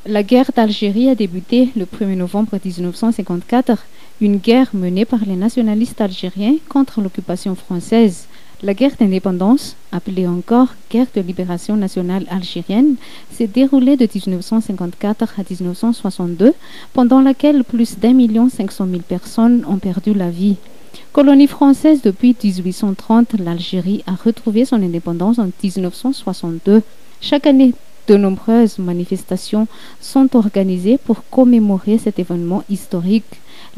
La guerre d'Algérie a débuté le 1er novembre 1954, une guerre menée par les nationalistes algériens contre l'occupation française. La guerre d'indépendance, appelée encore guerre de libération nationale algérienne, s'est déroulée de 1954 à 1962, pendant laquelle plus d'1,5 million personnes ont perdu la vie. Colonie française depuis 1830, l'Algérie a retrouvé son indépendance en 1962. Chaque année, de nombreuses manifestations sont organisées pour commémorer cet événement historique.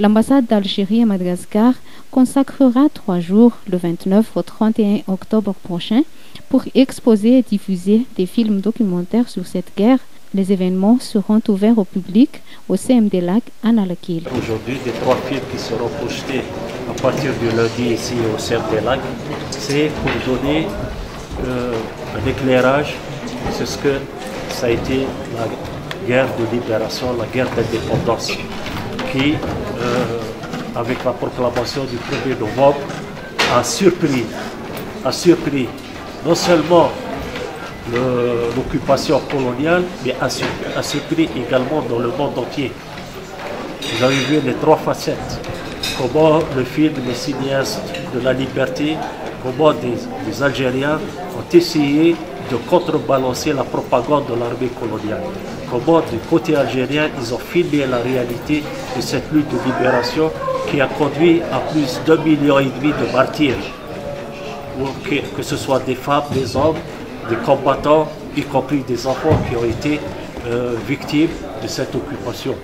L'ambassade d'Algérie à Madagascar consacrera 3 jours, le 29 au 31 octobre prochain, pour exposer et diffuser des films documentaires sur cette guerre. Les événements seront ouverts au public au CMD Lac à Nalakil. Aujourd'hui, des 3 films qui seront projetés à partir du lundi ici au CMD Lac, c'est pour donner un éclairage sur ce que ça a été la guerre de libération, la guerre d'indépendance, qui, avec la proclamation du 1er novembre, a surpris non seulement l'occupation coloniale, mais a surpris également dans le monde entier. Vous avez vu les 3 facettes, comment le film, les cinéastes de la liberté, comment des Algériens ont essayé de contrebalancer la propagande de l'armée coloniale. Comment du côté algérien, ils ont filmé la réalité de cette lutte de libération qui a conduit à plus d'1,5 million de martyrs. Que ce soit des femmes, des hommes, des combattants, y compris des enfants qui ont été victimes de cette occupation.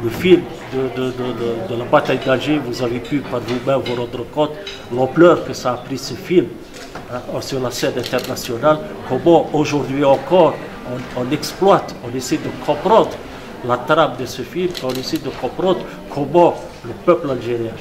Le film de la bataille d'Alger, vous avez pu par vous-même vous rendre compte l'ampleur que ça a pris ce film sur la scène internationale, comment aujourd'hui encore on exploite, on essaie de comprendre la trame de ce film, on essaie de comprendre comment le peuple algérien